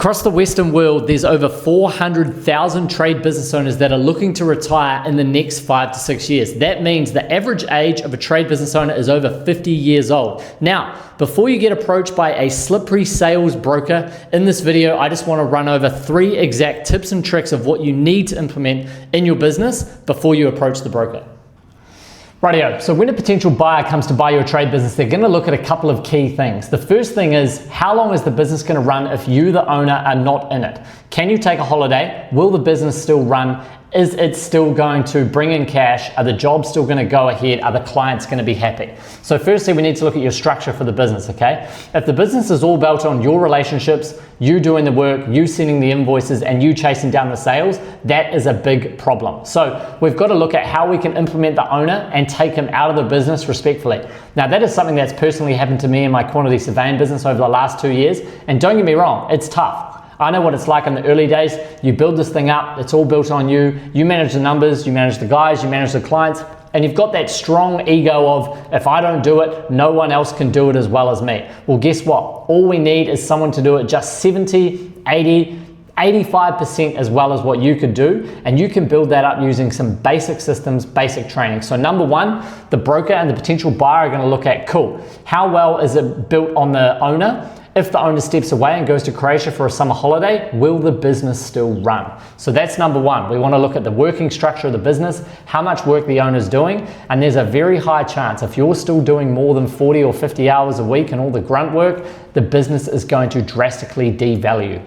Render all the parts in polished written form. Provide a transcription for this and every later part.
Across the Western world, there's over 400,000 trade business owners that are looking to retire in the next 5 to 6 years. That means the average age of a trade business owner is over 50 years old. Now, before you get approached by a slippery sales broker, in this video, I just want to run over 3 exact tips and tricks of what you need to implement in your business before you approach the broker. Rightio, so when a potential buyer comes to buy your trade business, they're going to look at a couple of key things. The first thing is, how long is the business going to run if you, the owner, are not in it? Can you take a holiday? Will the business still run? Is it still going to bring in cash? Are the jobs still going to go ahead? Are the clients going to be happy? So firstly, we need to look at your structure for the business, okay? If the business is all built on your relationships, you doing the work, you sending the invoices, and you chasing down the sales, that is a big problem. So we've got to look at how we can implement the owner and take him out of the business respectfully. Now, that is something that's personally happened to me in my quantity surveying business over the last 2 years. And don't get me wrong, it's tough. I know what it's like in the early days. You build this thing up, it's all built on you. You manage the numbers, you manage the guys, you manage the clients, and you've got that strong ego of, if I don't do it, no one else can do it as well as me. Well, guess what? All we need is someone to do it just 70, 80, 85% as well as what you could do, and you can build that up using some basic systems, basic training. So number one, the broker and the potential buyer are going to look at, cool, how well is it built on the owner? If the owner steps away and goes to Croatia for a summer holiday, will the business still run? So that's number one. We want to look at the working structure of the business, how much work the owner's doing, and there's a very high chance if you're still doing more than 40 or 50 hours a week and all the grunt work, the business is going to drastically devalue.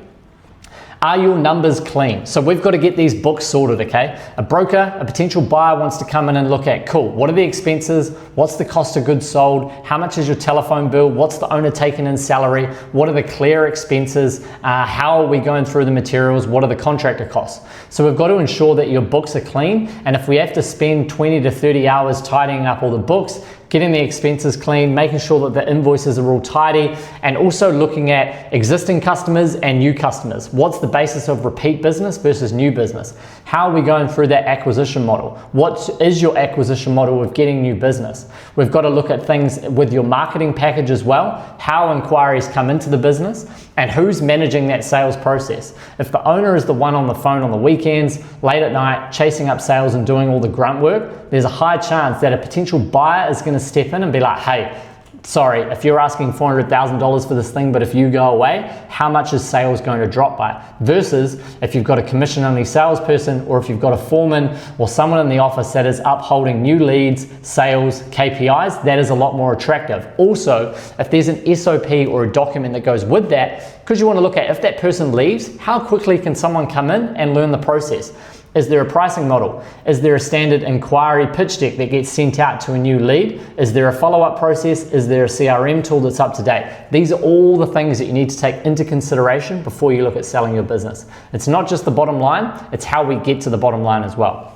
Are your numbers clean? So we've got to get these books sorted, okay? A broker, a potential buyer wants to come in and look at, cool, what are the expenses? What's the cost of goods sold? How much is your telephone bill? What's the owner taking in salary? What are the clear expenses? How are we going through the materials? What are the contractor costs? So we've got to ensure that your books are clean. And if we have to spend 20 to 30 hours tidying up all the books, getting the expenses clean, making sure that the invoices are all tidy, and also looking at existing customers and new customers. What's the basis of repeat business versus new business? How are we going through that acquisition model? What is your acquisition model of getting new business? We've got to look at things with your marketing package as well, how inquiries come into the business, and who's managing that sales process. If the owner is the one on the phone on the weekends, late at night, chasing up sales and doing all the grunt work, there's a high chance that a potential buyer is going to step in and be like, hey, sorry, if you're asking $400,000 for this thing, but if you go away, how much is sales going to drop by? Versus if you've got a commission-only salesperson, or if you've got a foreman or someone in the office that is upholding new leads, sales, KPIs, that is a lot more attractive. Also, if there's an SOP or a document that goes with that, because you want to look at if that person leaves, how quickly can someone come in and learn the process? Is there a pricing model? Is there a standard inquiry pitch deck that gets sent out to a new lead? Is there a follow-up process? Is there a CRM tool that's up to date? These are all the things that you need to take into consideration before you look at selling your business. It's not just the bottom line, it's how we get to the bottom line as well.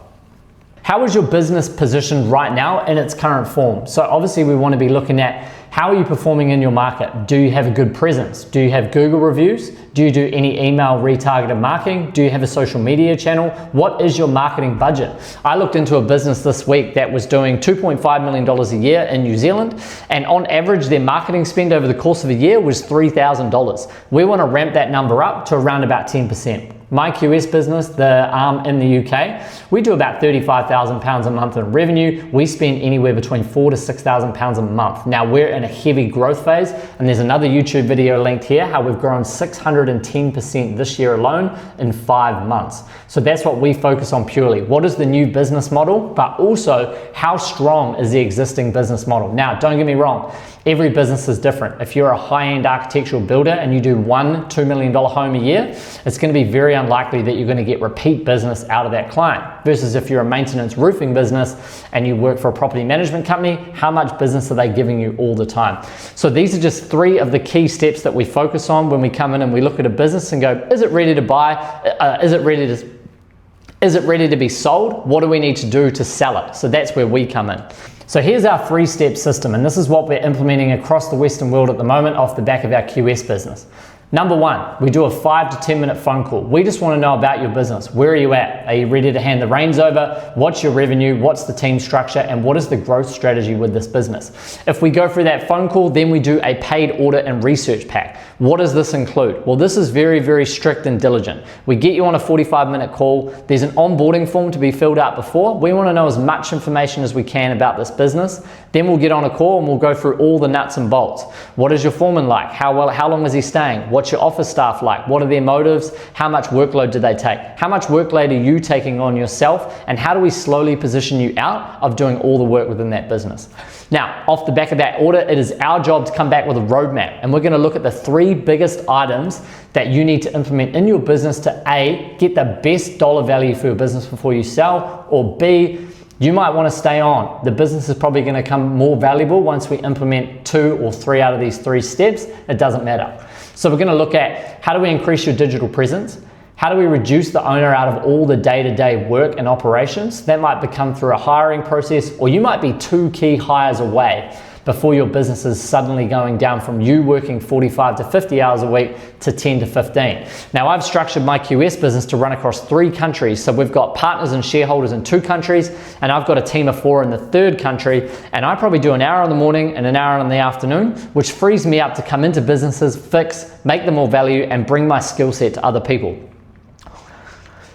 How is your business positioned right now in its current form? So obviously we want to be looking at, how are you performing in your market? Do you have a good presence? Do you have Google reviews? Do you do any email retargeted marketing? Do you have a social media channel? What is your marketing budget? I looked into a business this week that was doing $2.5 million a year in New Zealand, and on average their marketing spend over the course of a year was $3,000. We want to ramp that number up to around about 10%. My QS business, the arm in the UK, we do about £35,000 a month in revenue. We spend anywhere between £4,000 to £6,000 a month. Now we're in a heavy growth phase, and there's another YouTube video linked here, how we've grown 610% this year alone in 5 months. So that's what we focus on purely. What is the new business model, but also how strong is the existing business model? Now, don't get me wrong, every business is different. If you're a high-end architectural builder and you do $1-2 million home a year, it's going to be very unlikely that you're going to get repeat business out of that client. Versus if you're a maintenance roofing business and you work for a property management company, how much business are they giving you all the time? So these are just 3 of the key steps that we focus on when we come in and we look at a business and go, is it ready to buy? Is it ready to be sold? What do we need to do to sell it? So that's where we come in. So here's our 3-step system, and this is what we're implementing across the Western world at the moment off the back of our QS business. Number one, we do a 5 to 10 minute phone call. We just want to know about your business. Where are you at? Are you ready to hand the reins over? What's your revenue? What's the team structure? And what is the growth strategy with this business? If we go through that phone call, then we do a paid audit and research pack. What does this include? Well, this is very, very strict and diligent. We get you on a 45-minute call. There's an onboarding form to be filled out before. We want to know as much information as we can about this business. Then we'll get on a call and we'll go through all the nuts and bolts. What is your foreman like? How long is he staying? What's your office staff like? What are their motives? How much workload do they take? How much workload are you taking on yourself? And how do we slowly position you out of doing all the work within that business? Now, off the back of that audit, it is our job to come back with a roadmap, and we're going to look at the 3 biggest items that you need to implement in your business to A, get the best dollar value for your business before you sell, or B, you might want to stay on. The business is probably going to become more valuable once we implement 2 or 3 out of these 3 steps. It doesn't matter. So we're going to look at how do we increase your digital presence? How do we reduce the owner out of all the day-to-day work and operations? That might become through a hiring process, or you might be 2 key hires away before your business is suddenly going down from you working 45 to 50 hours a week to 10 to 15. Now, I've structured my QS business to run across 3 countries. So we've got partners and shareholders in 2 countries, and I've got a team of 4 in the 3rd country. And I probably do an hour in the morning and an hour in the afternoon, which frees me up to come into businesses, fix, make them more value, and bring my skill set to other people.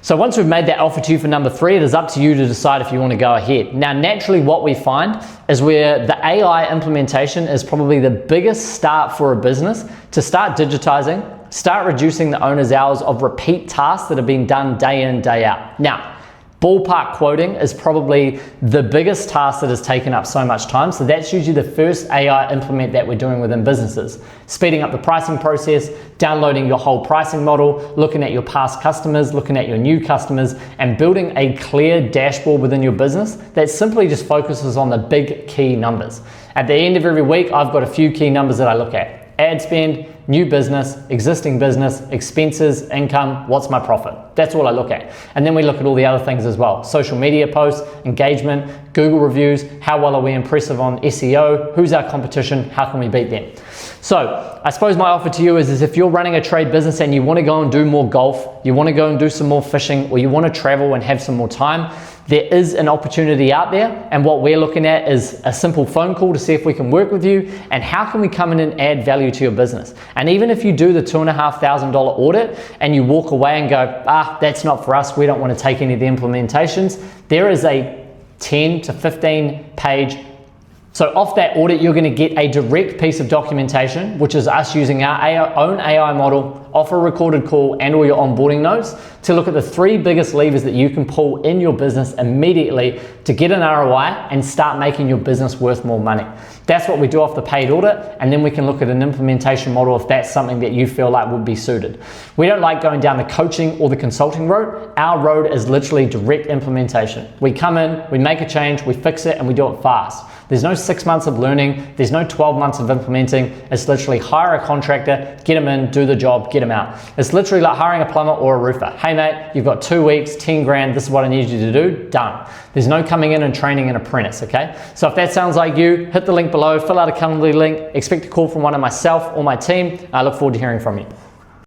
So once we've made that offer to you for number 3, it is up to you to decide if you want to go ahead. Now, naturally, what we find is where the AI implementation is probably the biggest start for a business to start digitizing, start reducing the owner's hours of repeat tasks that are being done day in, day out. Now, ballpark quoting is probably the biggest task that has taken up so much time. So that's usually the first AI implement that we're doing within businesses. Speeding up the pricing process, downloading your whole pricing model, looking at your past customers, looking at your new customers, and building a clear dashboard within your business that simply just focuses on the big key numbers. At the end of every week, I've got a few key numbers that I look at. Ad spend, new business, existing business, expenses, income, what's my profit? That's all I look at. And then we look at all the other things as well. Social media posts, engagement, Google reviews, how well are we impressive on SEO, who's our competition, how can we beat them? So I suppose my offer to you is if you're running a trade business and you want to go and do more golf, you want to go and do some more fishing, or you want to travel and have some more time, there is an opportunity out there, and what we're looking at is a simple phone call to see if we can work with you and how can we come in and add value to your business. And even if you do the $2,500 audit and you walk away and go, that's not for us, we don't want to take any of the implementations, there is a 10 to 15 page. So off that audit, you're going to get a direct piece of documentation, which is us using our own AI model, off a recorded call, and all your onboarding notes to look at the 3 biggest levers that you can pull in your business immediately to get an ROI and start making your business worth more money. That's what we do off the paid audit, and then we can look at an implementation model if that's something that you feel like would be suited. We don't like going down the coaching or the consulting road. Our road is literally direct implementation. We come in, we make a change, we fix it, and we do it fast. There's no 6 months of learning, there's no 12 months of implementing. It's literally hire a contractor, get them in, do the job, get them out. It's literally like hiring a plumber or a roofer. Hey mate, you've got 2 weeks, 10 grand, this is what I need you to do, done. There's no coming in and training an apprentice, okay? So if that sounds like you, hit the link below, fill out a Calendly link, expect a call from one of myself or my team. I look forward to hearing from you.